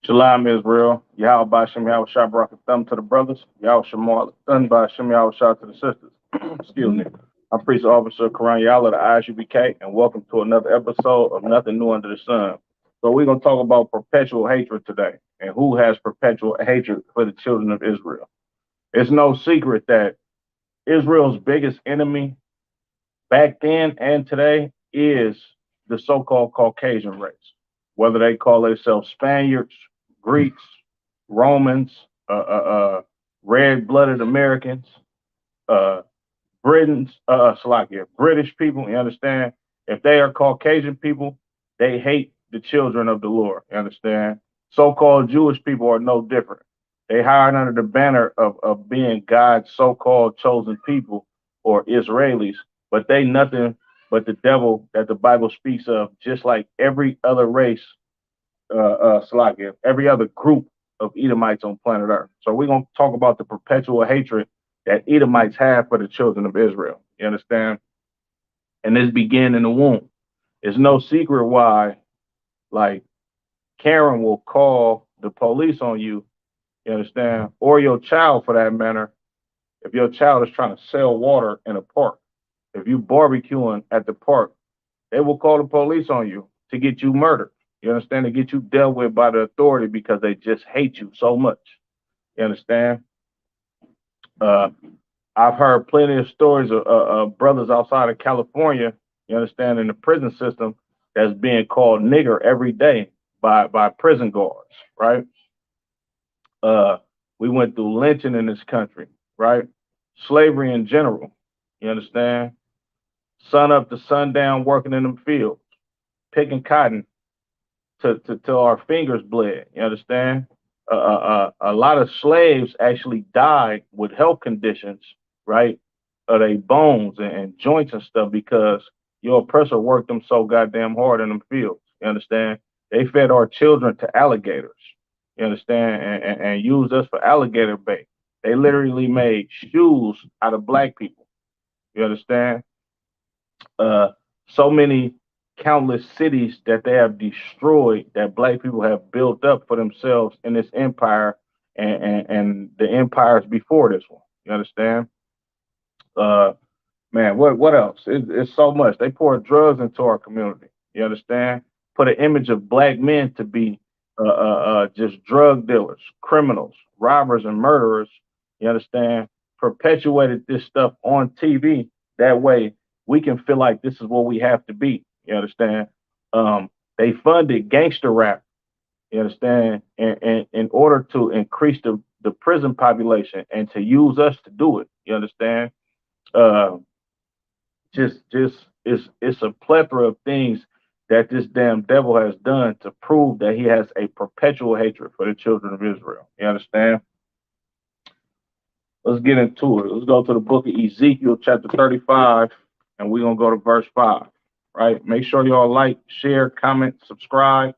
Shalom Israel, Yahweh Bashem, Yahweh Shah Barak Thumb to the brothers, Yahweh Shemal Thun Bashem, Yahweh Shah to the sisters. Excuse me. I'm Priest Officer Karan Yala, the Isupk, and welcome to another episode of Nothing New Under the Sun. So we're going to talk about perpetual hatred today and who has perpetual hatred for the children of Israel. It's no secret that Israel's biggest enemy back then and today is the so-called Caucasian race, whether they call themselves Spaniards, Greeks, Romans, red-blooded Americans, uh, British people. You understand? If they are Caucasian people, they hate the children of the Lord. You understand? So-called Jewish people are no different. They hired under the banner of being God's so-called chosen people or Israelis, but they nothing but the devil that the Bible speaks of, just like every other race, every other group of Edomites on planet Earth. So we're going to talk about the perpetual hatred that Edomites have for the children of Israel. You understand? And this began in the womb. It's no secret why, like, Karen will call the police on you, you understand, or your child for that matter, if your child is trying to sell water in a park. If you barbecuing at the park, they will call the police on you to get you murdered. You understand? To get you dealt with by the authority because they just hate you so much. You understand? Uh, I've heard plenty of stories of brothers outside of California, you understand, in the prison system that's being called nigger every day by prison guards, right? Uh, we went through lynching in this country, right? Slavery in general, you understand? Sun up to sundown working in them fields, picking cotton till our fingers bled, you understand? A lot of slaves actually died with health conditions, right? Of their bones and joints and stuff because your oppressor worked them so goddamn hard in them fields. You understand? They fed our children to alligators. You understand? And used us for alligator bait. They literally made shoes out of black people. You understand? Uh, so many countless cities that they have destroyed that black people have built up for themselves in this empire and the empires before this one. You understand? Uh, man, what else? It's so much. They pour drugs into our community. You understand? Put an image of black men to be just drug dealers, criminals, robbers, and murderers. You understand? Perpetuated this stuff on TV. That way we can feel like this is what we have to be. You understand? They funded gangster rap. You understand? And in order to increase the prison population and to use us to do it. You understand? Uh, just it's a plethora of things that this damn devil has done to prove that he has a perpetual hatred for the children of Israel. You understand? Let's get into it. Let's go to the book of Ezekiel, chapter 35, and we're gonna go to verse 5. Right? Make sure y'all like, share, comment, subscribe.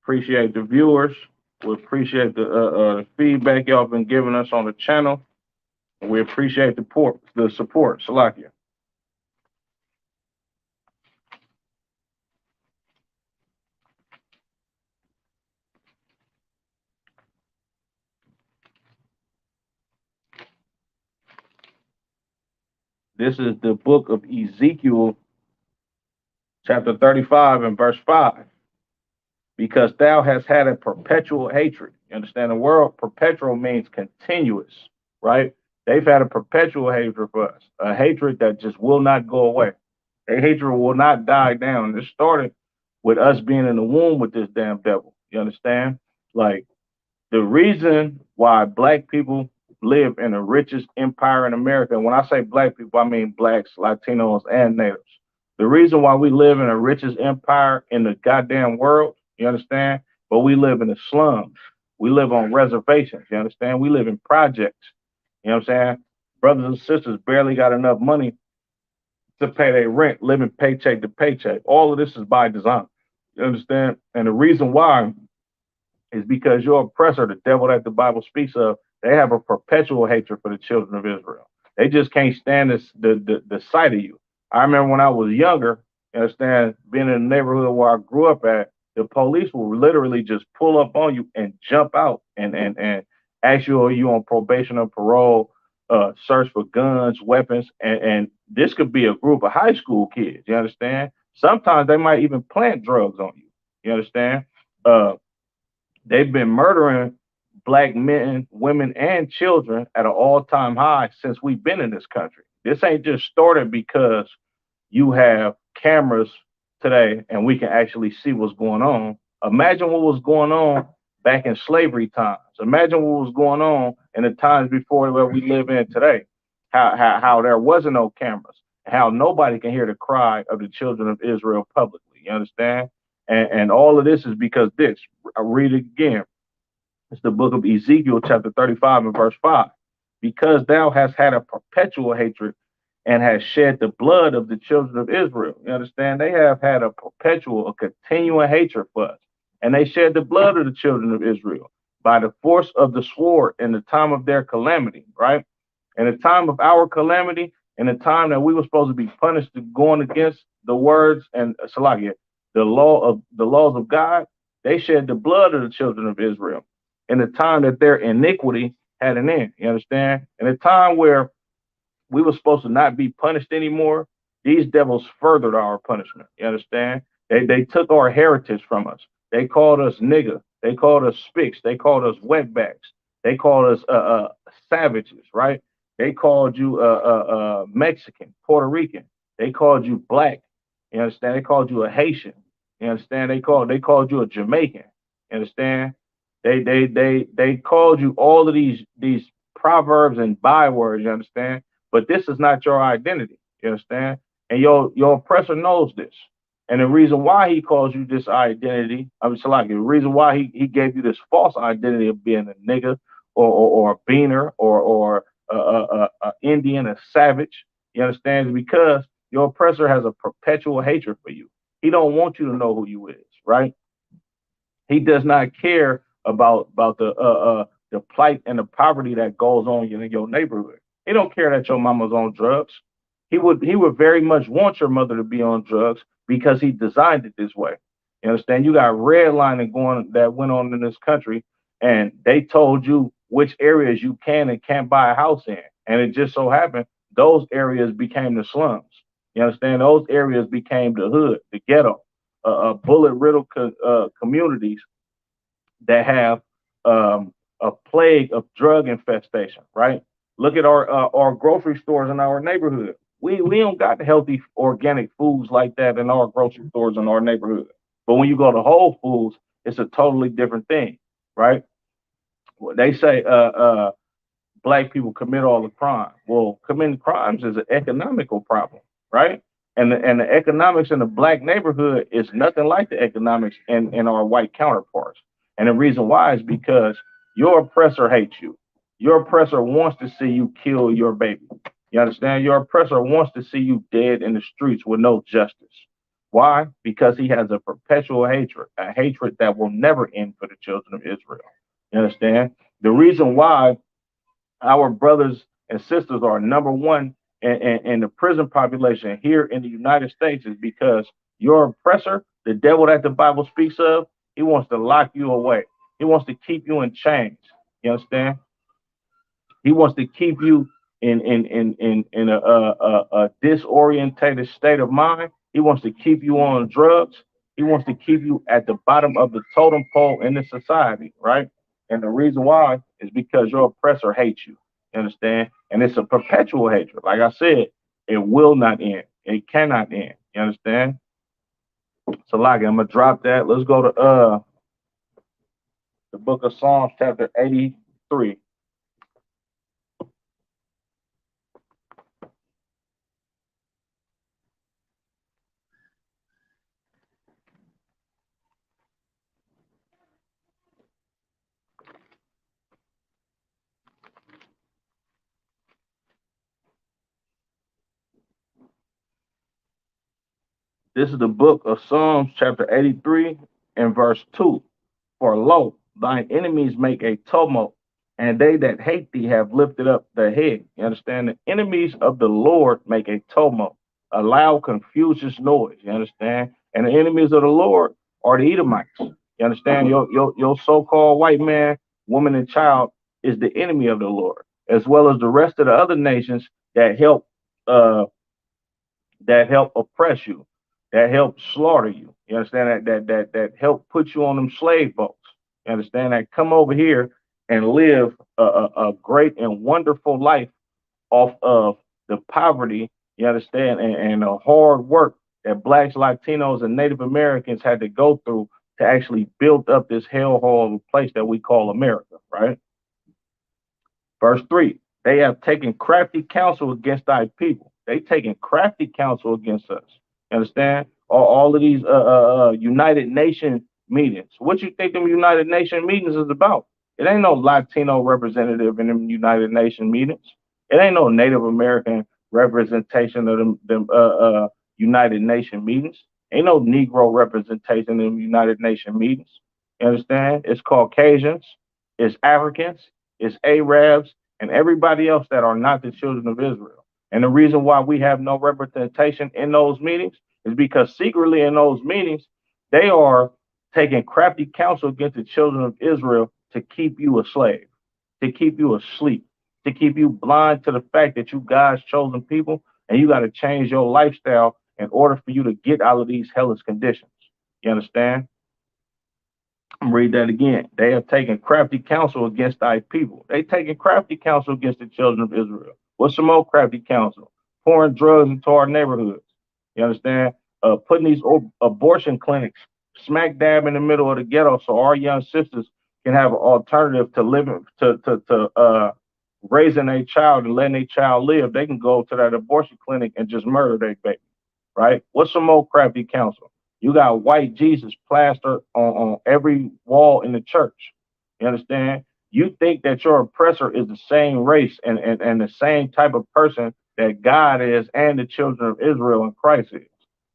Appreciate the viewers. We appreciate the feedback y'all been giving us on the channel. And we appreciate the support. Salakia. This is the book of Ezekiel, chapter 35 and verse 5. Because thou hast had a perpetual hatred. You understand the word perpetual means continuous, right? They've had a perpetual hatred for us, a hatred that just will not go away. A hatred will not die down. And it started with us being in the womb with this damn devil. You understand? Like the reason why black people live in the richest empire in America, and when I say black people, I mean blacks, Latinos, and natives. The reason why we live in the richest empire in the goddamn world, you understand? But we live in the slums. We live on reservations, you understand? We live in projects, you know what I'm saying? Brothers and sisters barely got enough money to pay their rent, living paycheck to paycheck. All of this is by design, you understand? And the reason why is because your oppressor, the devil that the Bible speaks of, they have a perpetual hatred for the children of Israel. They just can't stand this, the sight of you. I remember when I was younger, you understand, being in the neighborhood where I grew up at, the police will literally just pull up on you and jump out and ask you, are you on probation or parole, search for guns, weapons, and this could be a group of high school kids, you understand? Sometimes they might even plant drugs on you, you understand? Uh, they've been murdering black men, women, and children at an all-time high since we've been in this country. This ain't just started because you have cameras today and we can actually see what's going on. Imagine what was going on back in slavery times. Imagine what was going on in the times before where we live in today. How there wasn't no cameras, how nobody can hear the cry of the children of Israel publicly. You understand? And all of this is because this. I read it again. It's the book of Ezekiel, chapter 35 and verse 5. Because thou hast had a perpetual hatred and has shed the blood of the children of Israel. You understand? They have had a perpetual, a continual hatred for us. And they shed the blood of the children of Israel by the force of the sword in the time of their calamity, right? In the time of our calamity, in the time that we were supposed to be punished to going against the words and Salakia, the laws of God, they shed the blood of the children of Israel. In the time that their iniquity had an end. You understand? In a time where we were supposed to not be punished anymore, these devils furthered our punishment. You understand? They took our heritage from us. They called us nigger. They called us spicks. They called us wetbacks. They called us savages, right? They called you Mexican, Puerto Rican. They called you black. You understand? They called you a Haitian. You understand? They called you a Jamaican. You understand? They called you all of these proverbs and bywords. You understand? But this is not your identity. You understand? And your oppressor knows this. And the reason why he calls you this identity, I mean, Salaki, the reason why he gave you this false identity of being a nigga or a beaner or a Indian, a savage, you understand? Is because your oppressor has a perpetual hatred for you. He don't want you to know who you is, right? He does not care about the plight and the poverty that goes on in your neighborhood. He don't care that your mama's on drugs. He would very much want your mother to be on drugs because he designed it this way. You understand? You got redlining going that went on in this country, and they told you which areas you can and can't buy a house in, and it just so happened those areas became the slums. You understand? Those areas became the hood, the ghetto, bullet riddled communities that have a plague of drug infestation, right? Look at our grocery stores in our neighborhood. We don't got healthy organic foods like that in our grocery stores in our neighborhood. But when you go to Whole Foods, it's a totally different thing, right? Well, they say black people commit all the crime. Well, committing crimes is an economical problem, right? And the economics in the black neighborhood is nothing like the economics in our white counterparts. And the reason why is because your oppressor hates you. Your oppressor wants to see you kill your baby. You understand? Your oppressor wants to see you dead in the streets with no justice. Why? Because he has a perpetual hatred, a hatred that will never end for the children of Israel. You understand? The reason why our brothers and sisters are number one in the prison population here in the United States is because your oppressor, the devil that the Bible speaks of, he wants to lock you away. He wants to keep you in chains. You understand? He wants to keep you in a disorientated state of mind. He wants to keep you on drugs. He wants to keep you at the bottom of the totem pole in the society, right? And the reason why is because your oppressor hates you. You understand? And it's a perpetual hatred. Like I said, it will not end. It cannot end. You understand? So like I'm gonna drop that. Let's go to the book of Psalms, chapter 83. This is the book of Psalms, chapter 83, and verse 2. For lo, thine enemies make a tumult, and they that hate thee have lifted up their head. You understand? The enemies of the Lord make a tumult. a loud, confucius noise. You understand? And the enemies of the Lord are the Edomites. You understand? Your so-called white man, woman, and child is the enemy of the Lord, as well as the rest of the other nations that uh help oppress you, that help slaughter you. You understand that help put you on them slave boats. You understand that come over here and live a great and wonderful life off of the poverty, you understand, and the hard work that blacks, Latinos, and Native Americans had to go through to actually build up this hellhole of a place that we call America, right? Verse 3, they have taken crafty counsel against thy people. They taken crafty counsel against us. You understand? All of these United Nation meetings. What you think them United Nation meetings is about? It ain't no Latino representative in them United Nation meetings. It ain't no Native American representation of them United Nation meetings. Ain't no Negro representation in them United Nation meetings. You understand? It's Caucasians, it's Africans, it's Arabs, and everybody else that are not the children of Israel. And the reason why we have no representation in those meetings is because secretly in those meetings, they are taking crafty counsel against the children of Israel to keep you a slave, to keep you asleep, to keep you blind to the fact that you God's chosen people and you got to change your lifestyle in order for you to get out of these hellish conditions. You understand? I'm read that again. They have taken crafty counsel against thy people. They taken crafty counsel against the children of Israel. What's some more crafty counsel? Pouring drugs into our neighborhoods. You understand? Putting these abortion clinics smack dab in the middle of the ghetto so our young sisters can have an alternative to living to raising a child and letting a child live. They can go to that abortion clinic and just murder their baby, right? What's some more crafty counsel? You got white Jesus plastered on every wall in the church. You understand? You think that your oppressor is the same race and the same type of person that God is and the children of Israel and Christ is.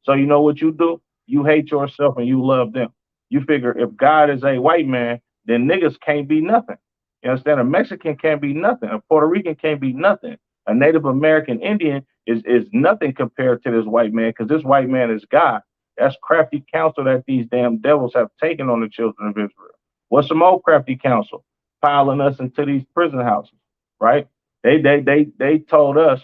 So you know what you do? You hate yourself and you love them. You figure if God is a white man, then niggas can't be nothing. You understand? A Mexican can't be nothing. A Puerto Rican can't be nothing. A Native American Indian is nothing compared to this white man because this white man is God. That's crafty counsel that these damn devils have taken on the children of Israel. What's some more crafty counsel? Piling us into these prison houses, right? They told us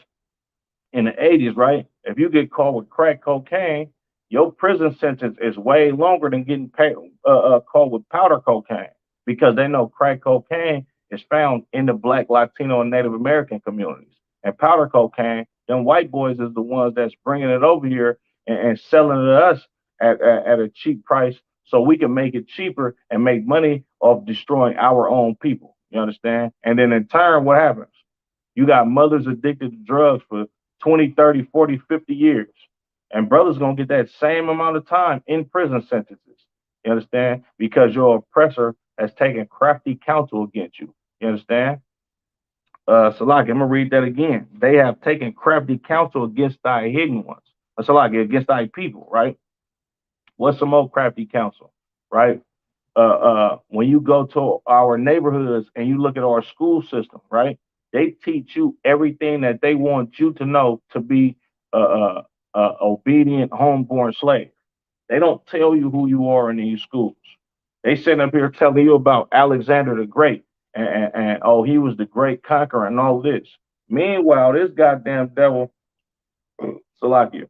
in the 80s, right? If you get caught with crack cocaine, your prison sentence is way longer than getting caught with powder cocaine because they know crack cocaine is found in the Black, Latino, and Native American communities. And powder cocaine, them white boys is the ones that's bringing it over here and selling it to us at a cheap price so we can make it cheaper and make money off destroying our own people. You understand? And then in turn, what happens? You got mothers addicted to drugs for 20, 30, 40, 50 years. And brothers going to get that same amount of time in prison sentences. You understand? Because your oppressor has taken crafty counsel against you. You understand? Salaki, I'm going to read that again. They have taken crafty counsel against thy hidden ones. Salaki, against thy people, right? What's some more crafty counsel, right? When you go to our neighborhoods and you look at our school system, right? They teach you everything that they want you to know to be obedient, homeborn slave. They don't tell you who you are in these schools. They sit up here telling you about Alexander the Great and oh, he was the great conqueror and all this. Meanwhile, this goddamn devil, Salakia.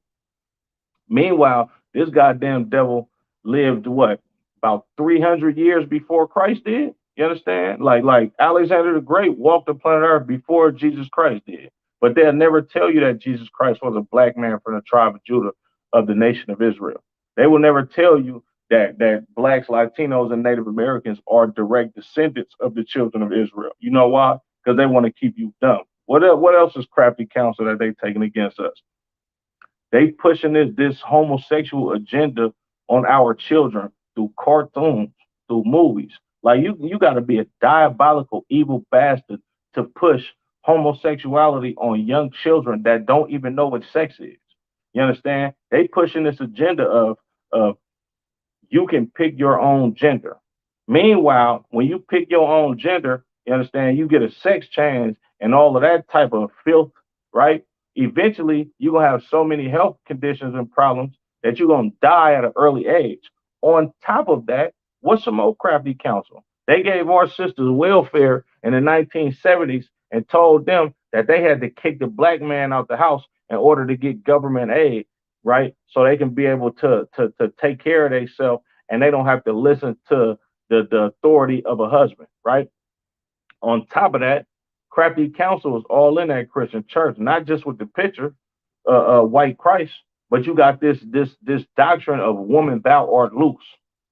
Meanwhile, this goddamn devil lived what about 300 years before Christ did. You understand? Like Alexander the Great walked the planet Earth before Jesus Christ did. But they'll never tell you that Jesus Christ was a black man from the tribe of Judah of the nation of Israel. They will never tell you that blacks, Latinos, and Native Americans are direct descendants of the children of Israel. You know why? Because they want to keep you dumb. What else is crafty counsel that they taking against us? They pushing this homosexual agenda on our children through cartoons, through movies. Like you got to be a diabolical, evil bastard to push homosexuality on young children that don't even know what sex is. You understand? They pushing this agenda of you can pick your own gender. Meanwhile, when you pick your own gender, you understand, you get a sex change and all of that type of filth, right? Eventually, you're gonna have so many health conditions and problems that you're gonna die at an early age. On top of that, what's some more crafty counsel? They gave our sisters welfare in the 1970s and told them that they had to kick the black man out the house in order to get government aid, right? So they can be able to take care of themselves and they don't have to listen to the authority of a husband, right? On top of that, crafty counsel is all in that Christian church, not just with the picture, white Christ, but you got this doctrine of woman thou art loose,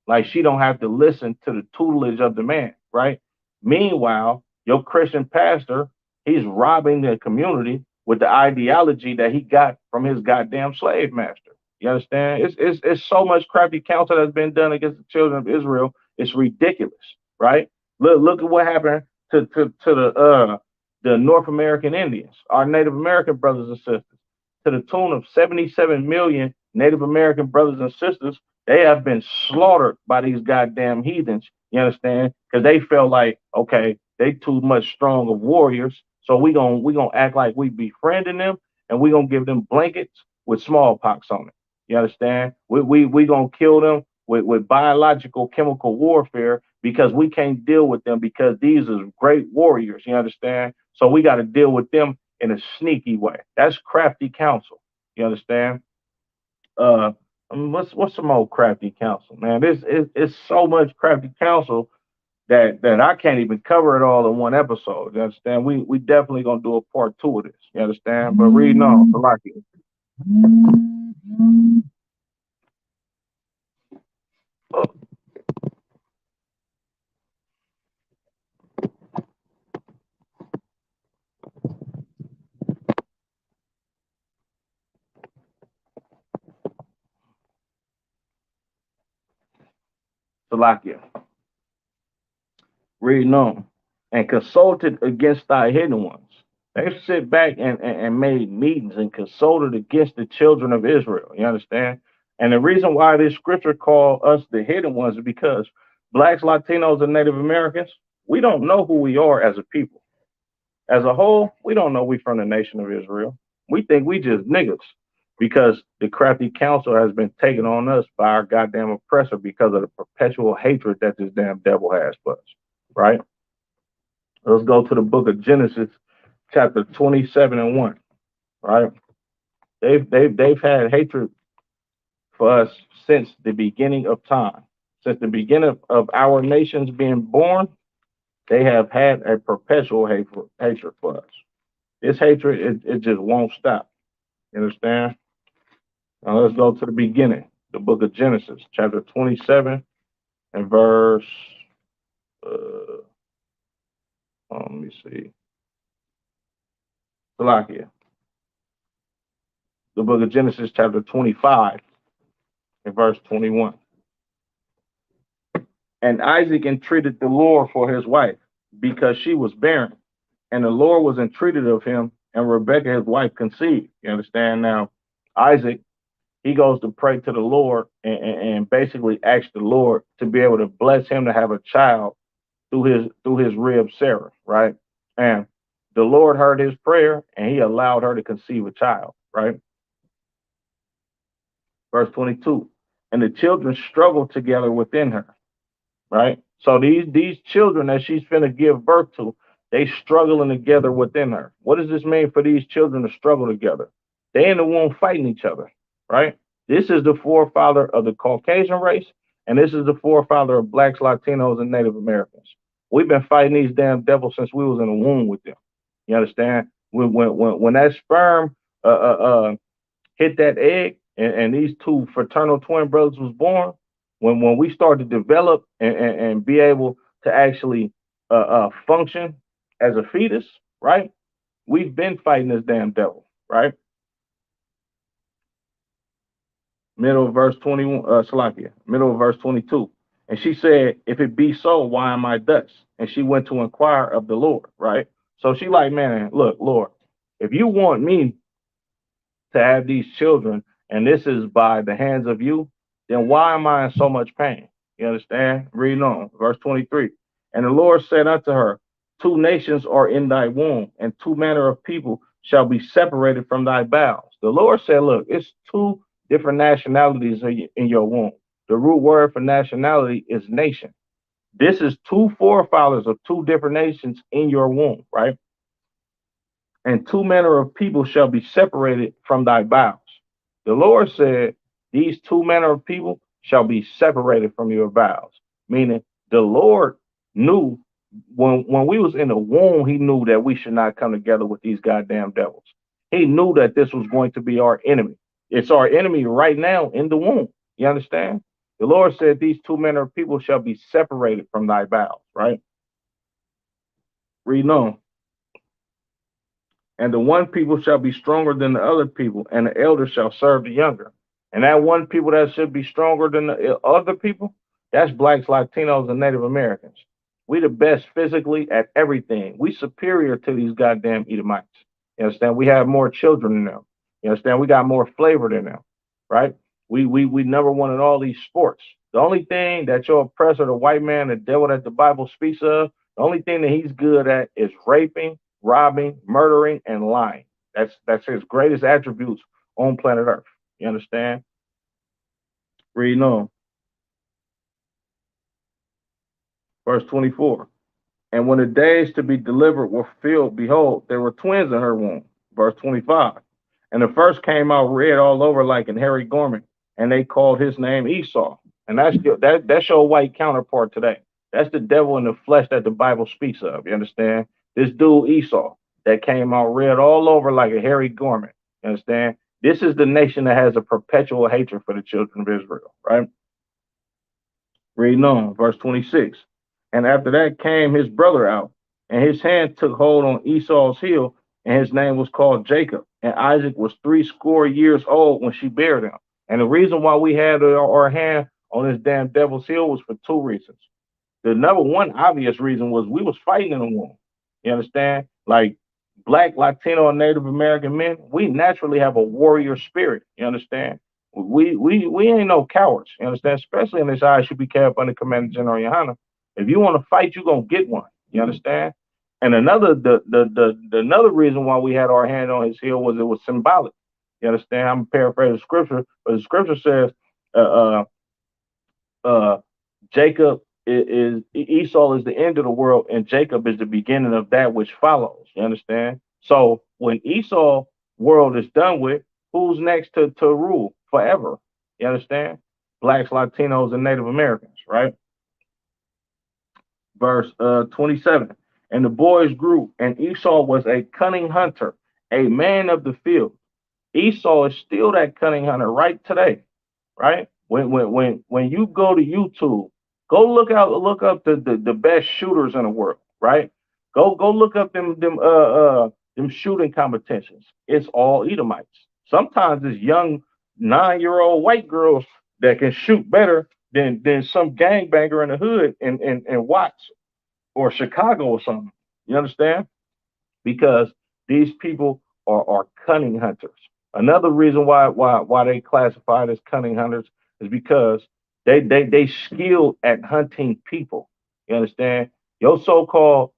like she don't have to listen to the tutelage of the man, right? Meanwhile, your Christian pastor, he's robbing the community with the ideology that he got from his goddamn slave master. You understand? It's so much crafty counsel that's been done against the children of Israel. It's ridiculous, right? Look at what happened to the North American Indians, our Native American brothers and sisters, to the tune of 77 million Native American brothers and sisters. They have been slaughtered by these goddamn heathens. You understand? Because they felt like, okay, they too much strong of warriors, so we gonna act like we befriending them, and we gonna give them blankets with smallpox on it. You understand? We gonna kill them with biological chemical warfare because we can't deal with them because these are great warriors. You understand? So we got to deal with them in a sneaky way. That's crafty counsel. You understand? What's some old crafty counsel, man? This is it's so much crafty counsel that I can't even cover it all in one episode. You understand? We definitely gonna do a part two of this. You understand? But reading on, Salaki. Oh, Salakia. Reading on, and consulted against thy hidden ones. They sit back and made meetings and consulted against the children of Israel. You understand? And the reason why this scripture called us the hidden ones is because blacks, Latinos, and Native Americans, we don't know who we are as a people. As a whole, we don't know we from the nation of Israel. We think we just niggas because the crafty counsel has been taken on us by our goddamn oppressor because of the perpetual hatred that this damn devil has for us. Right? Let's go to the book of Genesis, chapter 27 and 1. Right? They've had hatred for us since the beginning of time. Since the beginning of our nations being born, they have had a perpetual hatred for us. This hatred, it just won't stop. You understand? Now let's go to the beginning, the book of Genesis, chapter 27 and verse, let me see, Salakia. The book of Genesis, chapter 25 and verse 21. And Isaac entreated the Lord for his wife because she was barren. And the Lord was entreated of him, and Rebekah, his wife, conceived. You understand? Now, Isaac, he goes to pray to the Lord and basically asks the Lord to be able to bless him to have a child through his rib Sarah, right? And the Lord heard his prayer and he allowed her to conceive a child, right? Verse 22. And the children struggled together within her, right? So these children that she's finna give birth to, they struggling together within her. What does this mean for these children to struggle together? They in the womb fighting each other, right? This is the forefather of the Caucasian race, and this is the forefather of blacks, Latinos, and Native Americans. We've been fighting these damn devils since we was in the womb with them. You understand? When that sperm hit that egg and these two fraternal twin brothers was born, when we start to develop and be able to actually function as a fetus, right? We've been fighting this damn devil, right? Middle of verse 21, Salakia, middle of verse 22. And she said, if it be so, why am I thus? And she went to inquire of the Lord, right? So she like, man, look, Lord, if you want me to have these children, and this is by the hands of you, then why am I in so much pain? You understand? Reading on, verse 23. And the Lord said unto her, Two nations are in thy womb, and two manner of people shall be separated from thy bowels. The Lord said, look, it's two different nationalities in your womb. The root word for nationality is nation. This is two forefathers of two different nations in your womb, right? And two manner of people shall be separated from thy bowels. The Lord said, these two manner of people shall be separated from your bowels. Meaning the Lord knew when we was in the womb, he knew that we should not come together with these goddamn devils. He knew that this was going to be our enemy. It's our enemy right now in the womb. You understand? The Lord said, these two manner of people shall be separated from thy bowels, right? Read on. And the one people shall be stronger than the other people, and the elder shall serve the younger. And that one people that should be stronger than the other people, that's blacks, Latinos, and Native Americans. We the best physically at everything. We superior to these goddamn Edomites. You understand? We have more children than them. You understand? We got more flavor than them, right? We never wanted all these sports. The only thing that your oppressor, the white man, the devil that the Bible speaks of, the only thing that he's good at is raping, robbing, murdering, and lying. That's his greatest attributes on planet Earth. You understand? Reading on. Verse 24. And when the days to be delivered were filled, behold, there were twins in her womb. Verse 25. And the first came out red all over like an hairy garment, and they called his name Esau. And that's your white counterpart today. That's the devil in the flesh that the Bible speaks of. You understand? This dude Esau that came out red all over like a hairy garment. You understand? This is the nation that has a perpetual hatred for the children of Israel, right? Reading on, verse 26. And after that came his brother out, and his hand took hold on Esau's heel, and his name was called Jacob. And Isaac was 60 years old when she bare him. And the reason why we had our hand on this damn devil's heel was for two reasons. The number one obvious reason was we was fighting in the womb. You understand? Like black, Latino, and Native American men, we naturally have a warrior spirit. You understand? We ain't no cowards. You understand? Especially in this eye should be kept under Commander General Yohana. If you want to fight, you're gonna get one. You understand? And another reason why we had our hand on his heel was it was symbolic. You understand? I'm paraphrasing scripture, but the scripture says uh, uh, Jacob is Esau is the end of the world, and Jacob is the beginning of that which follows. You understand? So when Esau world is done with, who's next to rule forever? You understand? Blacks, Latinos, and Native Americans, right? Verse 27. And the boys grew, and Esau was a cunning hunter, a man of the field. Esau is still that cunning hunter right today, right? When you go to YouTube, go look up the best shooters in the world, right? Go look up them shooting competitions. It's all Edomites. Sometimes it's young 9-year-old white girls that can shoot better than some gangbanger in the hood in Watts or Chicago or something. You understand? Because these people are cunning hunters. Another reason why they classified as cunning hunters is because they skilled at hunting people. You understand? Your so-called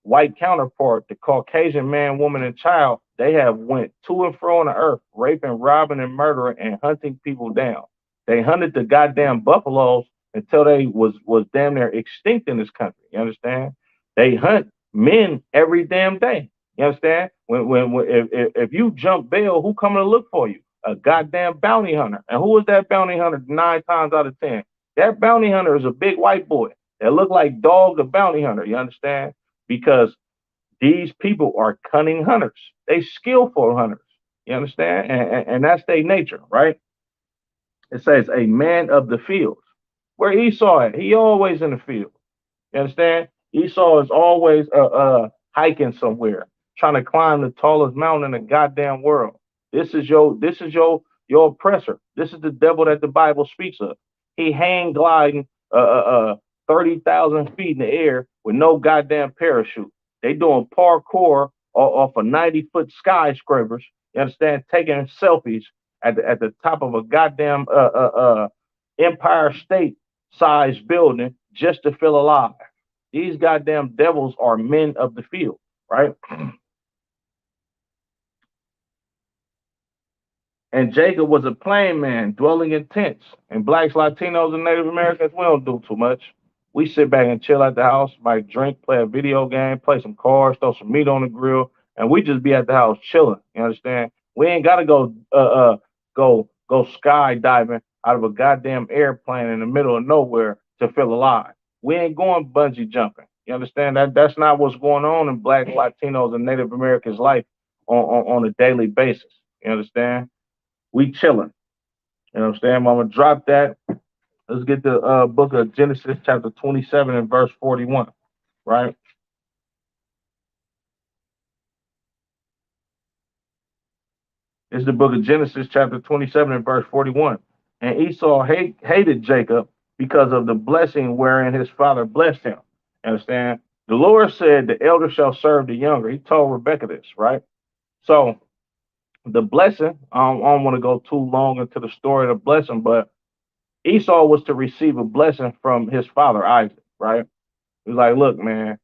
white counterpart, the Caucasian man, woman, and child, they have went to and fro on the earth, raping, robbing, and murdering, and hunting people down. They hunted the goddamn buffaloes until they was damn near extinct in this country. You understand? They hunt men every damn day. You understand? When if you jump bail, who coming to look for you? A goddamn bounty hunter. And who is that bounty hunter 9 times out of 10? That bounty hunter is a big white boy that look like Dog the bounty hunter. You understand? Because these people are cunning hunters. They skillful hunters. You understand? And that's their nature, right? It says a man of the field. Where Esau at? He always in the field. You understand? Esau is always hiking somewhere, trying to climb the tallest mountain in the goddamn world. This is your oppressor. This is the devil that the Bible speaks of. He hang gliding 30,000 feet in the air with no goddamn parachute. They doing parkour off of 90-foot skyscrapers. You understand? Taking selfies at the top of a goddamn Empire State sized building just to feel alive. These goddamn devils are men of the field, right? And Jacob was a plain man dwelling in tents. And blacks, Latinos, and Native Americans, we don't do too much. We sit back and chill at the house, might drink, play a video game, play some cards, throw some meat on the grill, and we just be at the house chilling. You understand? We ain't gotta go skydiving out of a goddamn airplane in the middle of nowhere to feel alive. We ain't going bungee jumping. You understand that? That's not what's going on in Black, Latinos, and Native Americans' life on a daily basis. You understand? We chilling. You know what I'm saying? I'm gonna drop that. Let's get the book of Genesis, chapter 27 and verse 41. Right? It's the book of Genesis, chapter 27 and verse 41. And Esau hated Jacob because of the blessing wherein his father blessed him. Understand? The Lord said, "The elder shall serve the younger." He told Rebecca this, right? So the blessing, I don't want to go too long into the story of the blessing, but Esau was to receive a blessing from his father Isaac, right? He was like, "Look, man,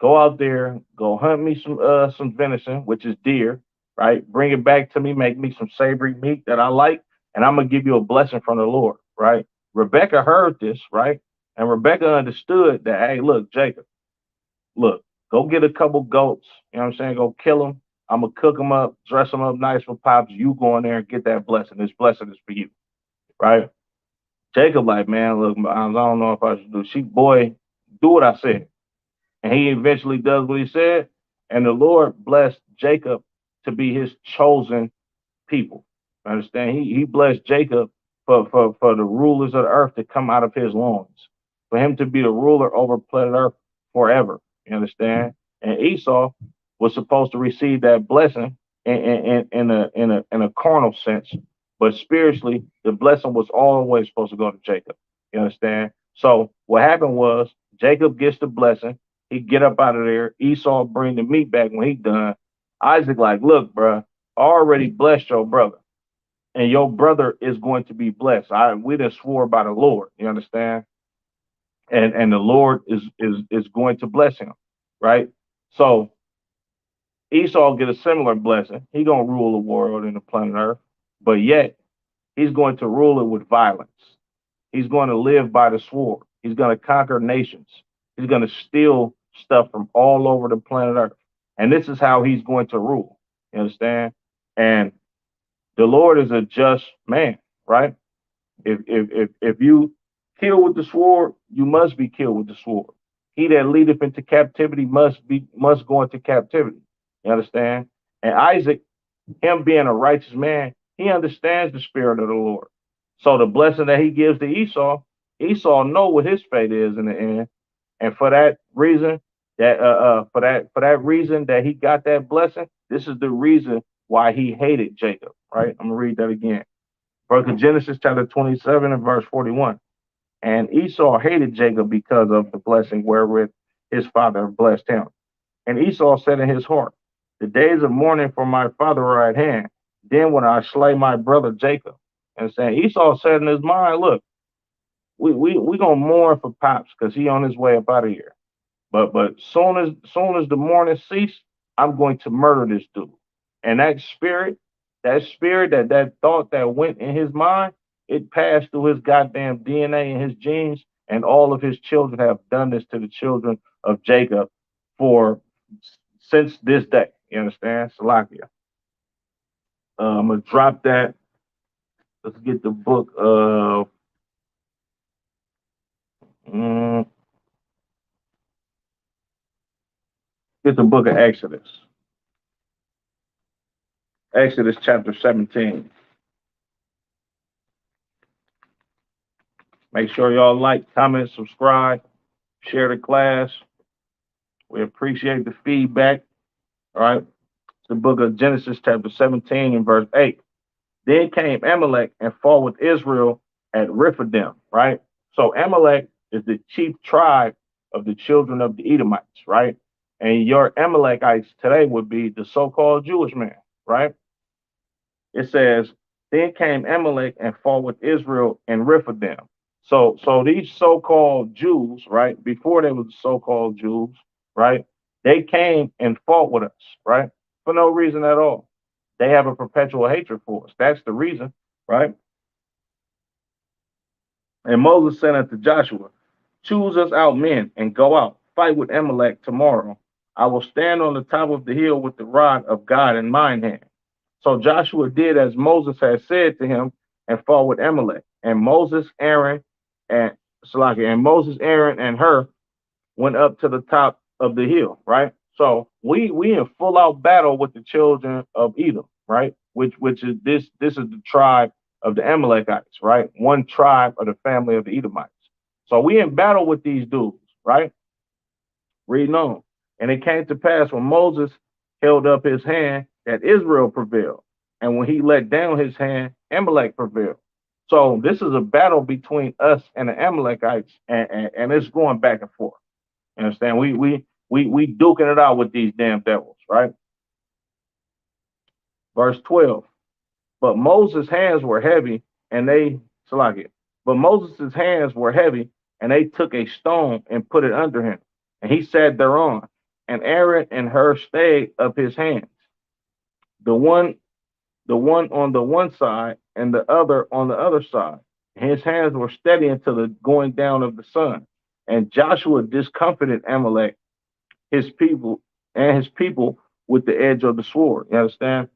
go out there, go hunt me some venison, which is deer, right? Bring it back to me, make me some savory meat that I like, and I'm gonna give you a blessing from the Lord," right? Rebecca heard this, right? And Rebecca understood that, hey, look, Jacob, look, go get a couple goats, you know what I'm saying? Go kill them. I'm gonna cook them up, dress them up nice for pops. You go in there and get that blessing. This blessing is for you, right? Jacob, like, man, look, I don't know if I should do. She, boy, do what I said. And he eventually does what he said. And the Lord blessed Jacob to be his chosen people. Understand? He blessed Jacob for the rulers of the earth to come out of his loins, for him to be the ruler over planet earth forever. You understand? And Esau was supposed to receive that blessing in a carnal sense, but spiritually, the blessing was always supposed to go to Jacob. You understand? So what happened was Jacob gets the blessing. He get up out of there. Esau bring the meat back when he done. Isaac like, look, bro, I already blessed your brother, and your brother is going to be blessed. We done swore by the Lord. You understand? And the Lord is going to bless him, right? So Esau get a similar blessing. He gonna rule the world in the planet Earth, but yet he's going to rule it with violence. He's going to live by the sword. He's going to conquer nations. He's going to steal stuff from all over the planet Earth. And this is how he's going to rule. You understand? And the Lord is a just man, right? If you kill with the sword, you must be killed with the sword. He that leadeth into captivity must go into captivity. You understand? And Isaac, him being a righteous man, he understands the spirit of the Lord. So the blessing that he gives to Esau, Esau know what his fate is in the end, and for that reason, for that reason that he got that blessing, this is the reason why he hated Jacob. Right? I'm gonna read that again. Book of Genesis chapter 27 and verse 41. And Esau hated Jacob because of the blessing wherewith his father blessed him. And Esau said in his heart, "The days of mourning for my father are at hand. Then when I slay my brother Jacob." And saying Esau said in his mind, look, we gonna mourn for Pops because he on his way up out of here. But soon as the mourning cease, I'm going to murder this dude. And that spirit, that thought that went in his mind, it passed through his goddamn DNA and his genes, and all of his children have done this to the children of Jacob for since this day. You understand? Salakia. I'm gonna drop that. Let's get the book of mm, get the book of Exodus. Exodus chapter 17. Make sure y'all like, comment, subscribe, share the class. We appreciate the feedback. All right. It's the book of Genesis chapter 17 and verse 8. Then came Amalek and fought with Israel at Rephidim, right? So Amalek is the chief tribe of the children of the Edomites, right? And your Amalekites today would be the so-called Jewish man, right? It says, then came Amalek and fought with Israel in Rephidim. So these so-called Jews, right? Before they were so-called Jews, right? They came and fought with us, right? For no reason at all. They have a perpetual hatred for us. That's the reason, right? And Moses said unto Joshua, choose us out men and go out, fight with Amalek tomorrow. I will stand on the top of the hill with the rod of God in mine hand. So Joshua did as Moses had said to him and fought with Amalek. And Moses, Aaron, and Salaki, and Moses, Aaron, and Hur went up to the top of the hill, right? So we in full out battle with the children of Edom, right? Which is this is the tribe of the Amalekites, right? One tribe of the family of the Edomites. So we in battle with these dudes, right? Reading on. And it came to pass when Moses held up his hand that Israel prevailed. And when he let down his hand, Amalek prevailed. So this is a battle between us and the Amalekites, and it's going back and forth. You understand? We duking it out with these damn devils, right? Verse 12. But Moses' hands were heavy, and they Salakia. But Moses' hands were heavy, and they took a stone and put it under him, and he sat thereon. And Aaron and Hur stayed up his hands, the one on the one side, and the other on the other side. His hands were steady until the going down of the sun. And Joshua discomfited Amalek, his people, and his people with the edge of the sword. You understand?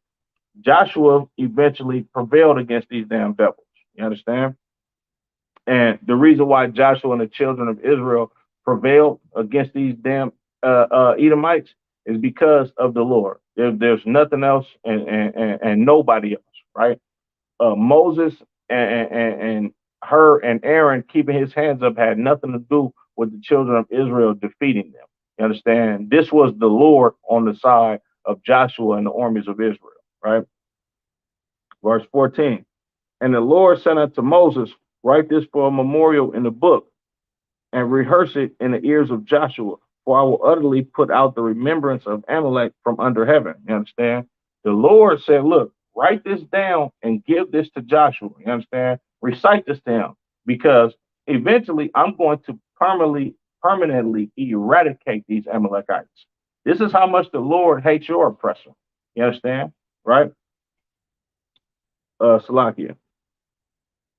Joshua eventually prevailed against these damn devils. You understand? And the reason why Joshua and the children of Israel prevailed against these damn Edomites is because of the Lord. There's nothing else and nobody else, right? Moses and Hur and Aaron keeping his hands up had nothing to do with the children of Israel defeating them. You understand? This was the Lord on the side of Joshua and the armies of Israel, right? Verse 14. And the Lord said unto Moses, write this for a memorial in the book and rehearse it in the ears of Joshua, for I will utterly put out the remembrance of Amalek from under heaven. You understand? The Lord said, look, write this down and give this to Joshua. You understand? Recite this to him, because eventually I'm going to permanently eradicate these Amalekites. This is how much the Lord hates your oppressor. You understand? Right? Salakia.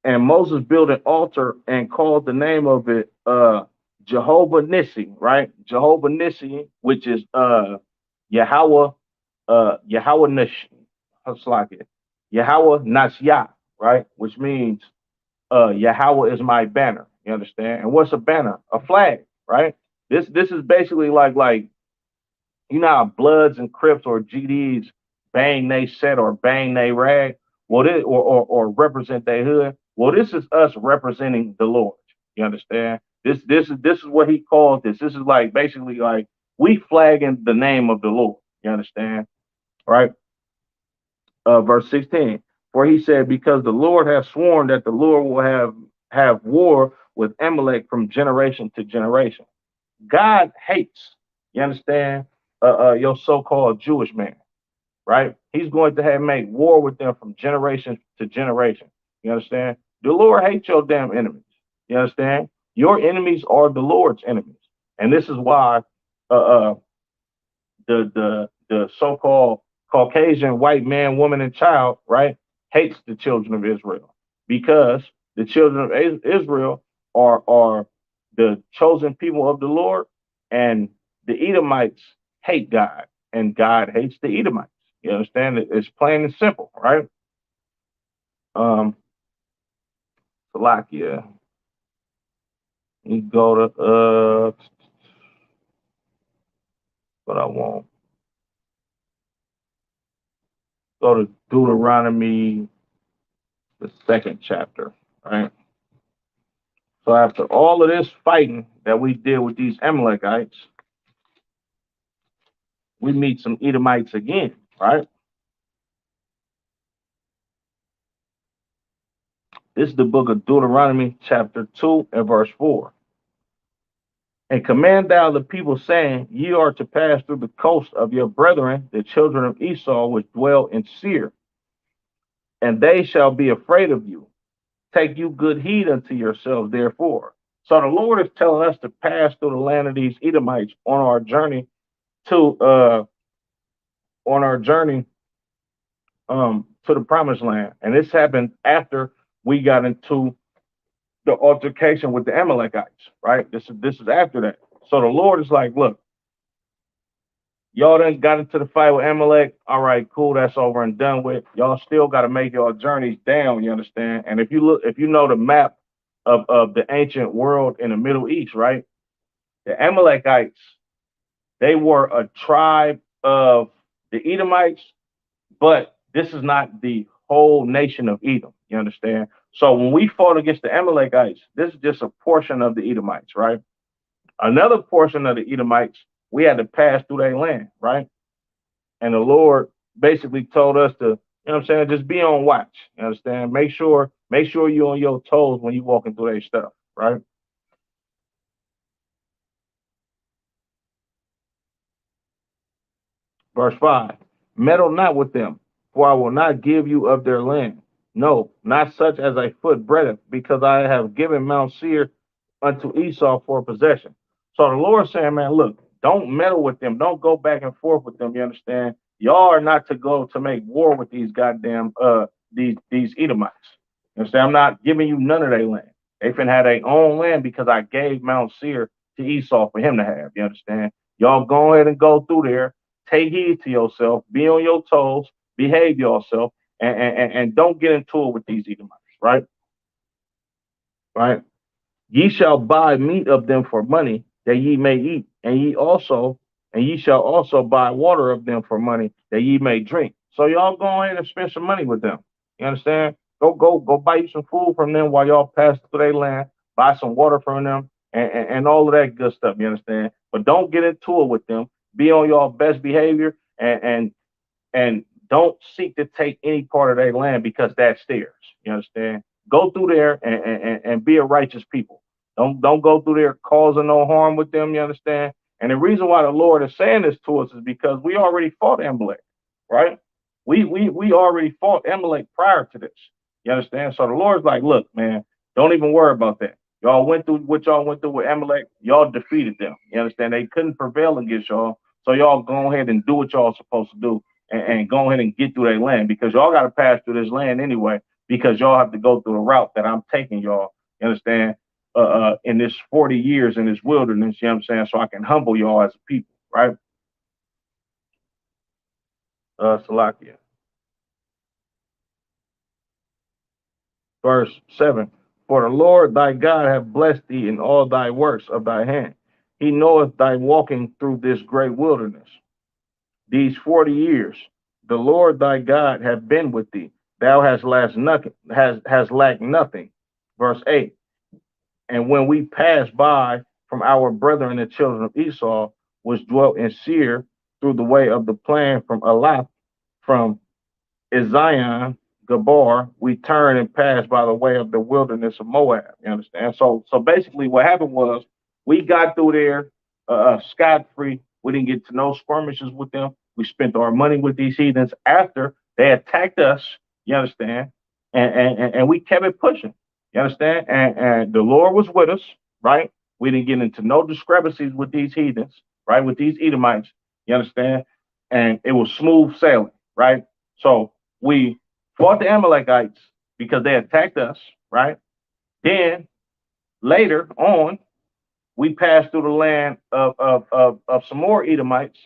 And Moses built an altar and called the name of it Jehovah Nissi, right? Jehovah Nissi, which is Yahweh, Yahweh Nissi, Yahweh Nasya, right? Which means Yahweh is my banner. You understand? And what's a banner? A flag, right? This is basically like you know how Bloods and Crips or GDs bang they set or bang they rag, well, this, or represent their hood. Well, this is us representing the Lord. You understand? This is what he calls this. This is like basically like we flagging the name of the Lord. You understand? Right? Verse 16. For he said, because the Lord has sworn that the Lord will have war with Amalek from generation to generation. God hates, you understand, your so-called Jewish man, right? He's going to have make war with them from generation to generation. You understand? The Lord hates your damn enemies. You understand? Your enemies are the Lord's enemies, and this is why the so-called Caucasian white man, woman, and child, right, hates the children of Israel, because the children of Israel are the chosen people of the Lord, and the Edomites hate God, and God hates the Edomites. You understand? It's plain and simple, right? Salakia. You go to what I want. Go to Deuteronomy, the second chapter, right? So after all of this fighting that we did with these Amalekites, we meet some Edomites again, right? This is the book of Deuteronomy, chapter 2 and verse 4. And command thou the people, saying, ye are to pass through the coast of your brethren, the children of Esau, which dwell in Seir, and they shall be afraid of you. Take you good heed unto yourselves, therefore. So the Lord is telling us to pass through the land of these Edomites to uh on our journey to the promised land. And this happened after we got into the altercation with the Amalekites, right? This is after that. So the Lord is like, look, y'all done got into the fight with Amalek. All right, cool, that's over and done with. Y'all still got to make your journeys down, you understand? And if you know the map of the ancient world in the Middle East, right? The Amalekites, they were a tribe of the Edomites, but this is not the whole nation of Edom. You understand? So when we fought against the Amalekites, this is just a portion of the Edomites, right? Another portion of the Edomites, we had to pass through their land, right? And the Lord basically told us to, you know what I'm saying, just be on watch. You understand? Make sure you're on your toes when you walking through their stuff, right? Verse 5, meddle not with them, for I will not give you of their land. No, not such as a foot breadth, because I have given Mount Seir unto Esau for possession. So the Lord saying, man, look, don't meddle with them. Don't go back and forth with them. You understand? Y'all are not to go to make war with these goddamn these Edomites. You understand? I'm not giving you none of their land. They finna have their own land because I gave Mount Seir to Esau for him to have. You understand? Y'all go ahead and go through there, take heed to yourself, be on your toes, behave yourself, and don't get into it with these Edomites, right? Right? Ye shall buy meat of them for money, that ye may eat, and ye shall also buy water of them for money, that ye may drink. So y'all go ahead and spend some money with them. You understand? Go buy you some food from them while y'all pass through their land, buy some water from them, and all of that good stuff. You understand? But don't get into it with them. Be on your best behavior and don't seek to take any part of their land because that's theirs. You understand? Go through there and be a righteous people. Don't go through there causing no harm with them. You understand? And the reason why the Lord is saying this to us is because we already fought Amalek, right? We already fought Amalek prior to this. You understand? So the Lord's like, look, man, don't even worry about that. Y'all went through what y'all went through with Amalek. Y'all defeated them. You understand? They couldn't prevail against y'all. So y'all go ahead and do what y'all supposed to do and go ahead and get through their land because y'all got to pass through this land anyway because y'all have to go through the route that I'm taking y'all. You understand? In this 40 years in this wilderness, you know what I'm saying? So I can humble y'all as a people, right? Salakia. Verse 7, for the Lord thy God hath blessed thee in all thy works of thy hand. He knoweth thy walking through this great wilderness. These 40 years, the Lord thy God hath been with thee. Thou hast lacked nothing. Verse 8, and when we passed by from our brethren the children of Esau, which dwelt in Seir, through the way of the plain from Elath, from Zion, Gabar, we turned and passed by the way of the wilderness of Moab. You understand? So basically, what happened was we got through there scot free. We didn't get to no skirmishes with them. We spent our money with these heathens after they attacked us. You understand? And we kept it pushing. You understand? And the Lord was with us, right? We didn't get into no discrepancies with these heathens, right? With these Edomites. You understand? And it was smooth sailing, right? So we fought the Amalekites because they attacked us, right? Then later on, we passed through the land of some more Edomites,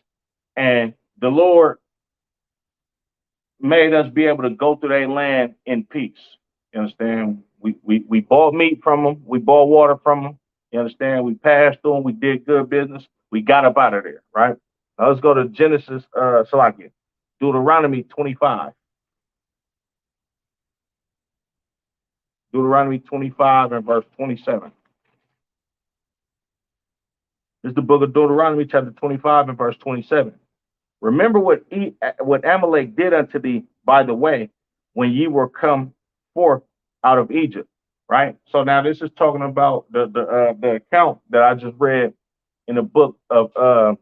and the Lord made us be able to go through their land in peace. You understand? We bought meat from them, we bought water from them. You understand? We passed through them, we did good business, we got up out of there, right? Now let's go to Genesis, Salakia, Deuteronomy 25. Deuteronomy 25 and verse 27. This is the book of Deuteronomy, chapter 25 and verse 27. Remember what Amalek did unto thee by the way when ye were come forth out of Egypt, right? So now this is talking about the account that I just read in the book of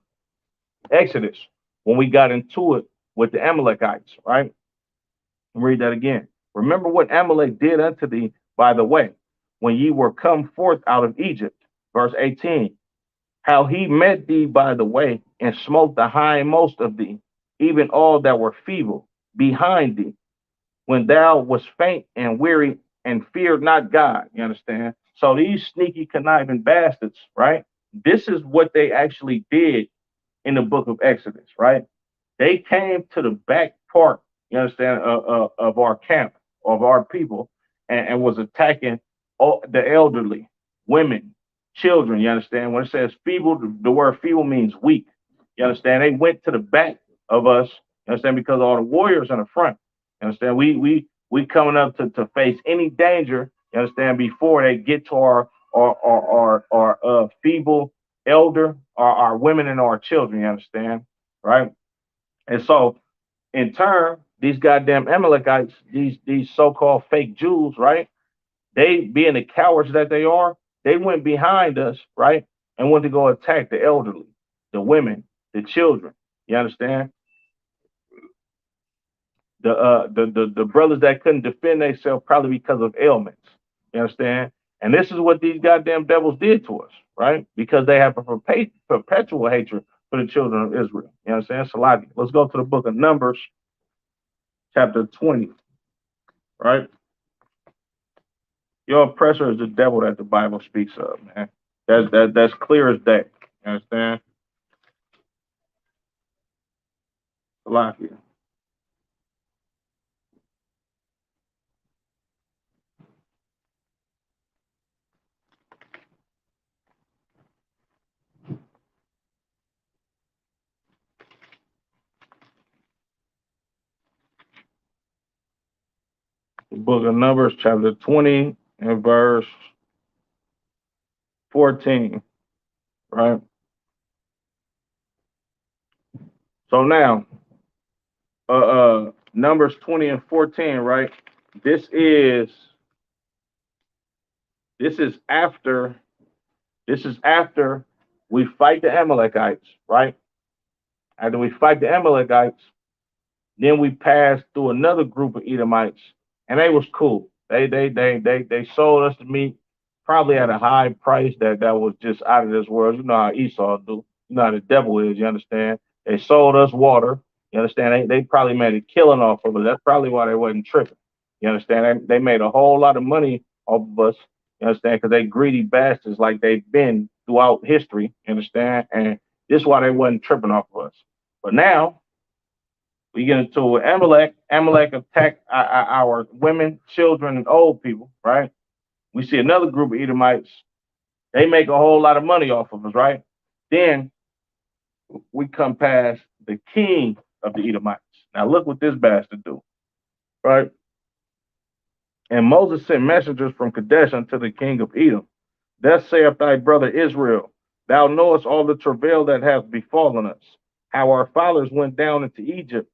Exodus when we got into it with the Amalekites, right? Read that again. Remember what Amalek did unto thee by the way, when ye were come forth out of Egypt. Verse 18, how he met thee by the way, and smote the hindmost of thee, even all that were feeble behind thee, when thou wast faint and weary and feared not God. You understand? So these sneaky, conniving bastards, right? This is what they actually did in the book of Exodus, right? They came to the back part, you understand, of our camp, of our people, and was attacking all the elderly, women, children. You understand? When it says feeble, the word feeble means weak. You understand? They went to the back of us. You understand? Because all the warriors in the front. You understand? We coming up to face any danger. You understand? Before they get to our feeble elder, our women and our children. You understand? Right? And so, in turn, these goddamn Amalekites, these so-called fake Jews, right? They, being the cowards that they are, they went behind us, right, and went to go attack the elderly, the women, the children. You understand? The brothers that couldn't defend themselves probably because of ailments. You understand? And this is what these goddamn devils did to us, right? Because they have a perpetual hatred for the children of Israel. You understand? Salaki. Let's go to the book of Numbers, chapter 20, right? Your oppressor is the devil that the Bible speaks of, man. That's clear as day. You understand? Salaki. The book of Numbers, chapter 20, and verse 14, right? So now, Numbers 20 and 14, right? This is this is after this is after we fight the Amalekites, right? After we fight the Amalekites, then we passed through another group of Edomites, and they was cool. They sold us the meat probably at a high price that was just out of this world. You know how Esau do. You know how the devil is. You understand? They sold us water. You understand? They probably made a killing off of it. That's probably why they wasn't tripping. You understand? They made a whole lot of money off of us. You understand? Because they greedy bastards like they've been throughout history. You understand? And this is why they wasn't tripping off of us. But now we get into Amalek. Amalek attacked our women, children, and old people, right? We see another group of Edomites. They make a whole lot of money off of us, right? Then we come past the king of the Edomites. Now look what this bastard do, right? And Moses sent messengers from Kadesh unto the king of Edom. Thus saith thy brother Israel, thou knowest all the travail that hath befallen us, how our fathers went down into Egypt,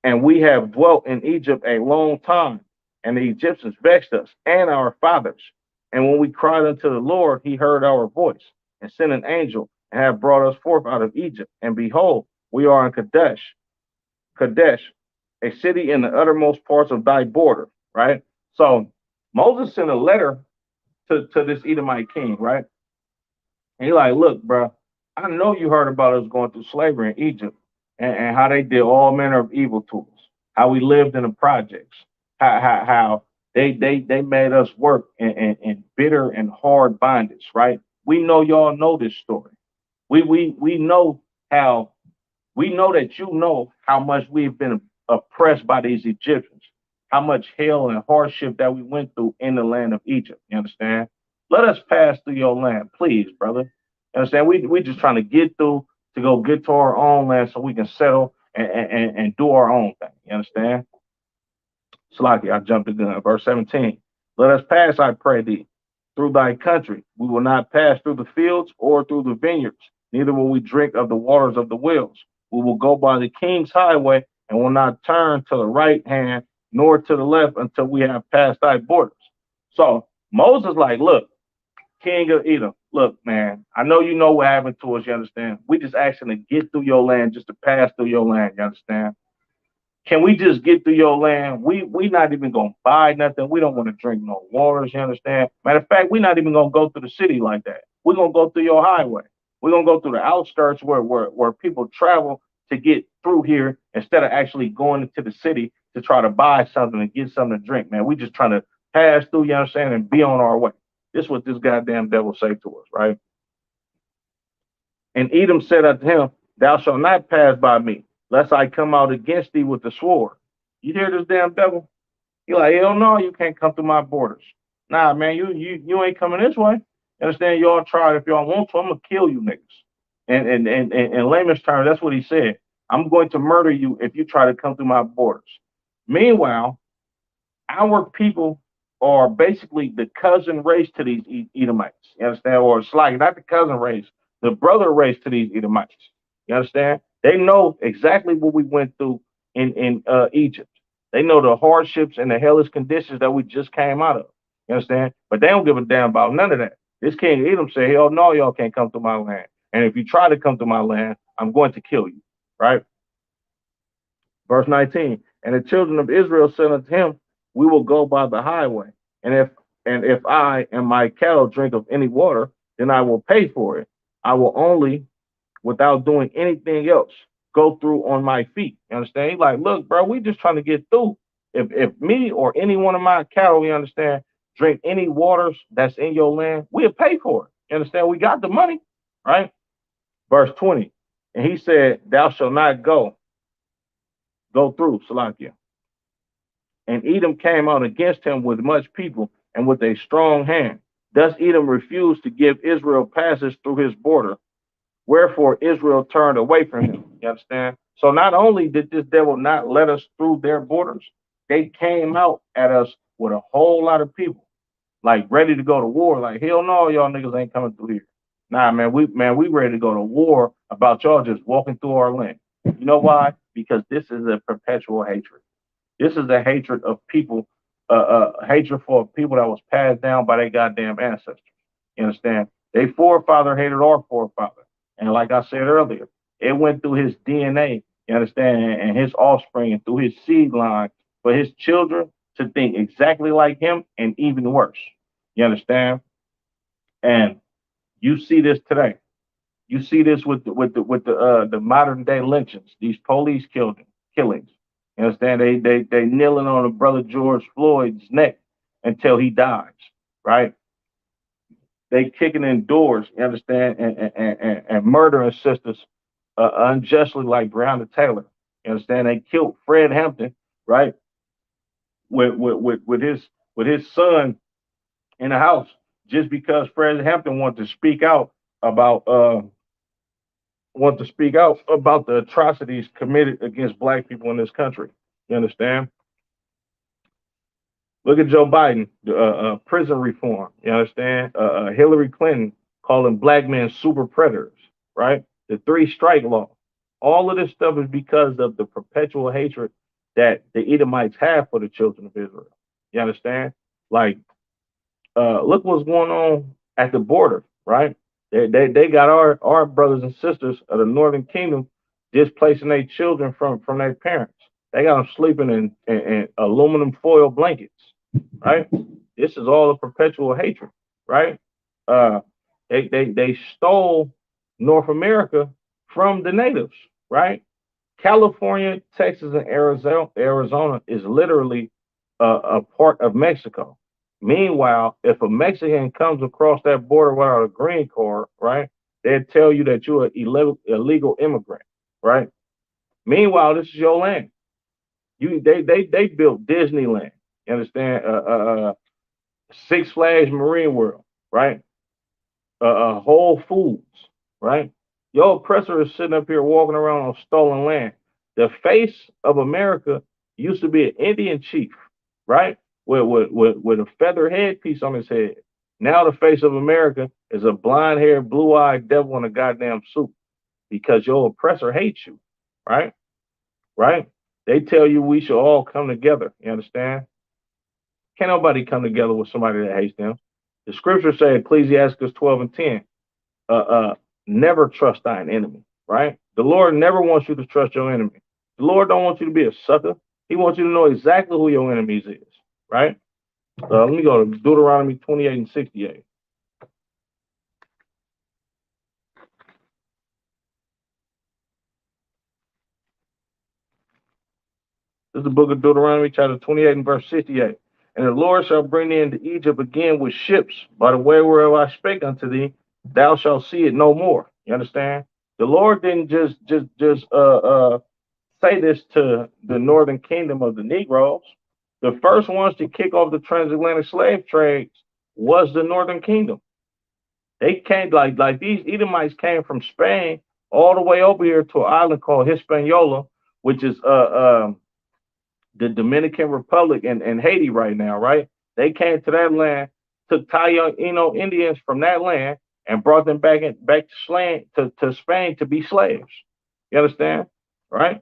and we have dwelt in Egypt a long time, and the Egyptians vexed us and our fathers. And when we cried unto the Lord, he heard our voice, and sent an angel, and have brought us forth out of Egypt. And behold, we are in Kadesh, a city in the uttermost parts of thy border, right? So Moses sent a letter to this Edomite king, right? And he like, look, bro, I know you heard about us going through slavery in Egypt, and how they did all manner of evil to us, how we lived in the projects, how they made us work in bitter and hard bondage, right? We know y'all know this story. We know how we know that you know how much we've been oppressed by these Egyptians, how much hell and hardship that we went through in the land of Egypt. You understand? Let us pass through your land, please, brother. You understand? We just trying to get through to go get to our own land so we can settle and do our own thing. You understand? Slaki, I jumped the gun. Verse 17. Let us pass, I pray thee, through thy country. We will not pass through the fields or through the vineyards, neither will we drink of the waters of the wells. We will go by the king's highway and will not turn to the right hand nor to the left until we have passed thy borders. So Moses, like, look, king of Edom, look, man, I know you know what happened to us, you understand? We just asking to get through your land, just to pass through your land, you understand? Can we just get through your land? We not even gonna buy nothing. We don't want to drink no waters. You understand? Matter of fact, we're not even gonna go through the city like that. We're gonna go through your highway. We're gonna go through the outskirts where people travel to get through here instead of actually going into the city to try to buy something and get something to drink. Man, we just trying to pass through. You understand? And be on our way. This is what this goddamn devil say to us, right? And Edom said unto him, Thou shalt not pass by me, lest I come out against thee with the sword. You hear this damn devil? He like, hell no, you can't come through my borders. Nah, man, you ain't coming this way. You understand? Y'all try it if y'all want to. I'm gonna kill you niggas. And in layman's terms, that's what he said. I'm going to murder you if you try to come through my borders. Meanwhile, our people are basically the cousin race to these Edomites. You understand? Or it's like not the cousin race, the brother race to these Edomites. You understand? They know exactly what we went through in Egypt. They know the hardships and the hellish conditions that we just came out of. You understand? But they don't give a damn about none of that. This king Edom said, hell no, y'all can't come to my land. And if you try to come to my land, I'm going to kill you. Right? Verse 19. And the children of Israel said unto him, We will go by the highway. And if I and my cattle drink of any water, then I will pay for it. I will only, without doing anything else, go through on my feet. You understand? He's like, look, bro, we just trying to get through. If me or any one of my cattle, you understand, drink any waters that's in your land, we'll pay for it. You understand? We got the money, right? Verse 20. And he said, Thou shalt not go through, Salakia. And Edom came out against him with much people and with a strong hand. Thus Edom refused to give Israel passage through his border. Wherefore Israel turned away from him. You understand? So not only did this devil not let us through their borders, they came out at us with a whole lot of people, like ready to go to war. Like, hell no, y'all niggas ain't coming through here. Nah, man, we ready to go to war about y'all just walking through our land. You know why? Because this is a perpetual hatred. This is a hatred of people, hatred for people that was passed down by their goddamn ancestors. You understand? They forefather hated our forefather. And like I said earlier, it went through his DNA, you understand, and his offspring and through his seed line for his children to think exactly like him and even worse. You understand? And you see this today. You see this with the modern day lynchings, these police killings. You understand? They kneeling on a brother George Floyd's neck until he dies, right? They kicking in doors, you understand, and murdering sisters unjustly like Breonna Taylor. You understand? They killed Fred Hampton, right? With his son in the house just because Fred Hampton wanted to speak out about the atrocities committed against black people in this country. You understand? Look at Joe Biden, prison reform. You understand? Hillary Clinton calling black men super predators, right? The three strike law. All of this stuff is because of the perpetual hatred that the Edomites have for the children of Israel. You understand? Like, look what's going on at the border, right? They got our brothers and sisters of the Northern Kingdom displacing their children from their parents. They got them sleeping in aluminum foil blankets, right? This is all a perpetual hatred, right? Uh, they stole North America from the natives, right? California, Texas, and Arizona is literally a part of Mexico. Meanwhile, if a Mexican comes across that border without a green card, right, they'll tell you that you're an illegal immigrant, right? Meanwhile, this is your land. They built Disneyland. You understand? Six Flags Marine World, right? Whole Foods, right? Your oppressor is sitting up here walking around on stolen land. The face of America used to be an Indian chief, right? With a feather headpiece on his head. Now the face of America is a blonde-haired, blue-eyed devil in a goddamn suit because your oppressor hates you, right? Right? They tell you we should all come together. You understand? Can't nobody come together with somebody that hates them. The scriptures say, Ecclesiastes 12 and 10, never trust thine enemy, right? The Lord never wants you to trust your enemy. The Lord don't want you to be a sucker. He wants you to know exactly who your enemies is, right? Let me go to Deuteronomy 28 and 68. This is the book of Deuteronomy, chapter 28 and verse 68. And the Lord shall bring thee into Egypt again with ships, by the way whereof I spake unto thee, thou shalt see it no more. You understand? The Lord didn't just say this to the northern kingdom of the Negroes. The first ones to kick off the transatlantic slave trades was the northern kingdom. They came like these Edomites came from Spain all the way over here to an island called Hispaniola, which is the Dominican Republic and Haiti right now, right? They came to that land, took Taino Indians from that land and brought them back to Spain to be slaves. You understand? Right?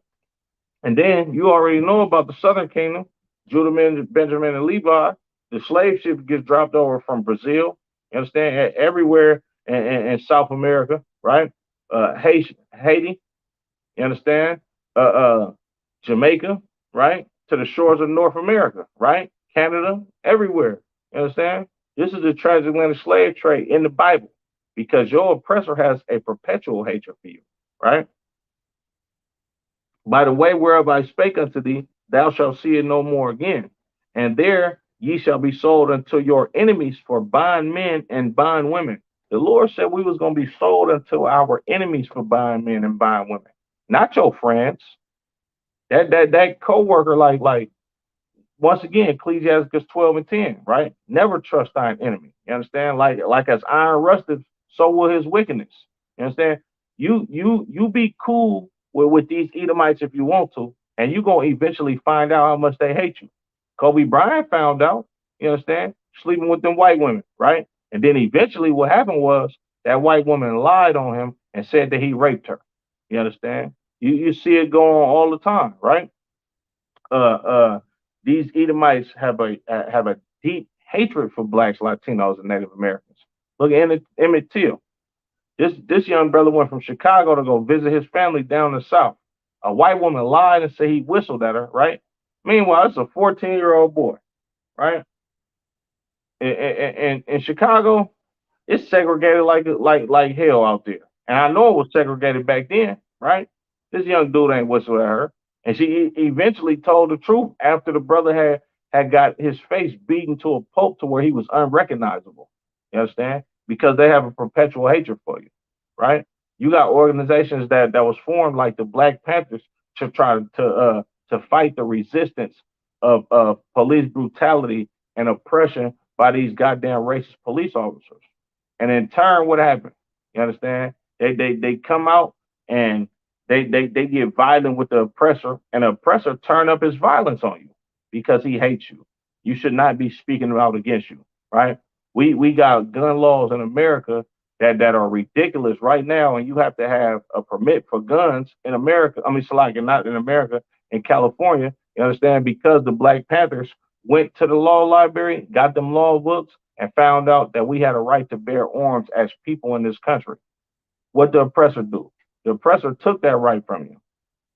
And then you already know about the Southern Kingdom, Judah, Benjamin, and Levi. The slave ship gets dropped over from Brazil. You understand? Everywhere in South America, right? Haiti, you understand? Jamaica, right? To the shores of North America, right? Canada, everywhere. You understand? This is the transatlantic slave trade in the Bible because your oppressor has a perpetual hatred for you, right? By the way whereof I spake unto thee, thou shalt see it no more again. And there ye shall be sold unto your enemies for bondmen and bondwomen. The Lord said we was going to be sold unto our enemies for bondmen and bondwomen, not your friends. That co-worker, like once again, Ecclesiastes 12 and 10, right? Never trust thine enemy. You understand? Like as iron rusted, so will his wickedness. You understand? You be cool with these Edomites if you want to, and you're gonna eventually find out how much they hate you. Kobe Bryant found out, you understand, sleeping with them white women, right? And then eventually what happened was that white woman lied on him and said that he raped her. You understand? You see it going on all the time, right? uh, uh, these Edomites have a deep hatred for blacks, Latinos, and Native Americans. Look at Emmett Till. This young brother went from Chicago to go visit his family down in the South. A white woman lied and said he whistled at her, right? Meanwhile, it's a 14-year-old boy, right? In Chicago, it's segregated like hell out there. And I know it was segregated back then, right? This young dude ain't whistled at her. And she eventually told the truth after the brother had got his face beaten to a pulp to where he was unrecognizable. You understand? Because they have a perpetual hatred for you, right? You got organizations that was formed like the Black Panthers to try to fight the resistance of police brutality and oppression by these goddamn racist police officers. And in turn, what happened? You understand? They come out and they get violent with the oppressor, and the oppressor turn up his violence on you because he hates you. You should not be speaking out against you, right? We got gun laws in America that are ridiculous right now, and you have to have a permit for guns in America. I mean, so like not in America, in California. You understand? Because the Black Panthers went to the law library, got them law books, and found out that we had a right to bear arms as people in this country. What the oppressor do? The oppressor took that right from you.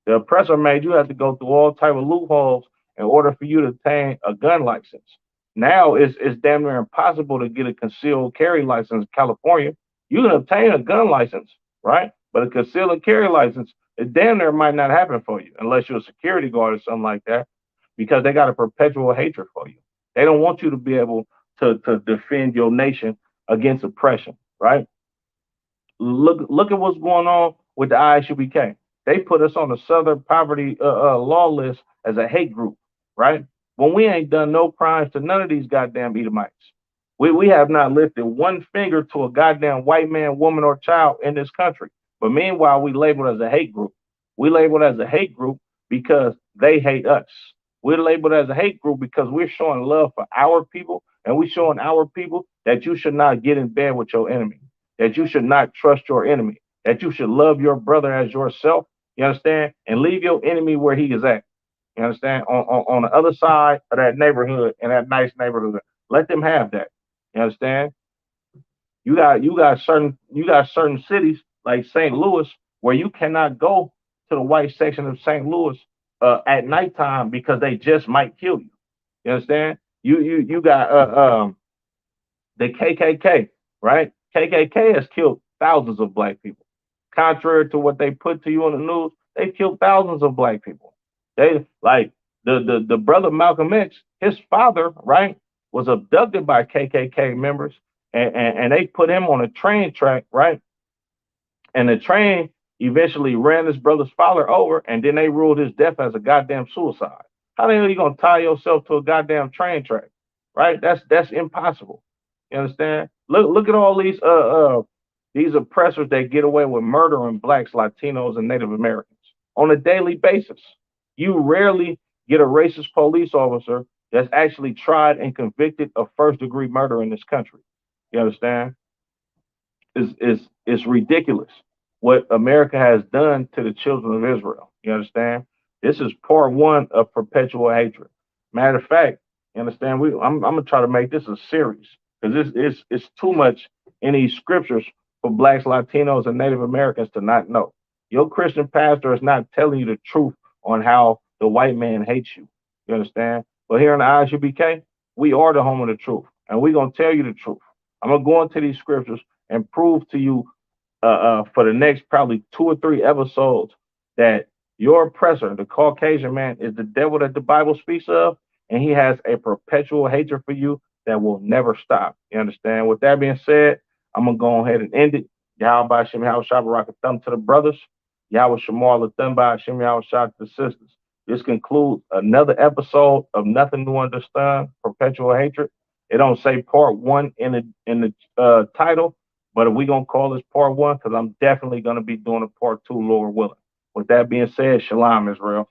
The oppressor made you have to go through all type of loopholes in order for you to obtain a gun license. Now it's damn near impossible to get a concealed carry license in California. You can obtain a gun license, right? But a concealed and carry license, it damn near might not happen for you unless you're a security guard or something like that, because they got a perpetual hatred for you. They don't want you to be able to defend your nation against oppression, right? Look at what's going on with the ISUPK. They put us on the Southern Poverty Law list as a hate group, right? When we ain't done no crimes to none of these goddamn Edomites. We have not lifted one finger to a goddamn white man, woman, or child in this country. But meanwhile, we labeled as a hate group. We labeled as a hate group because they hate us. We're labeled as a hate group because we're showing love for our people, and we're showing our people that you should not get in bed with your enemy, that you should not trust your enemy, that you should love your brother as yourself. You understand? And leave your enemy where he is at. You understand? On the other side of that neighborhood, in that nice neighborhood. Let them have that. You understand? You got certain cities like St. Louis where you cannot go to the white section of St. Louis at nighttime because they just might kill you. You understand? You got the KKK, right? KKK has killed thousands of black people. Contrary to what they put to you on the news, they've killed thousands of black people. They like the brother Malcolm X, his father, right, was abducted by KKK members, and they put him on a train track, right, and the train eventually ran his brother's father over, and then they ruled his death as a goddamn suicide. How the hell are you gonna tie yourself to a goddamn train track? Right? That's impossible. You understand? Look at all these oppressors that get away with murdering blacks, Latinos, and Native Americans on a daily basis. You rarely get a racist police officer that's actually tried and convicted of first degree murder in this country. You understand? Is ridiculous what America has done to the children of Israel. You understand? This is part one of perpetual hatred. Matter of fact, you understand? I'm gonna try to make this a series because it's too much in these scriptures for blacks, Latinos, and Native Americans to not know. Your Christian pastor is not telling you the truth on how the white man hates you. You understand? But here in the ISUBK, we are the home of the truth, and we're gonna tell you the truth. I'm gonna go into these scriptures and prove to you for the next probably 2 or 3 episodes that your oppressor, the Caucasian man, is the devil that the Bible speaks of, and he has a perpetual hatred for you that will never stop. You understand? With that being said, I'm gonna go ahead and end it. Yahweh Shem Yahweh Shabbat a thumb to the brothers. Yahweh Shemal a thumb by Shem Yahweh Shabbat to the sisters. This concludes another episode of Nothing New Under Sun, Perpetual Hatred. It don't say part one in the title, but if we gonna call this part one, because I'm definitely gonna be doing a part two, Lord willing. With that being said, Shalom, Israel.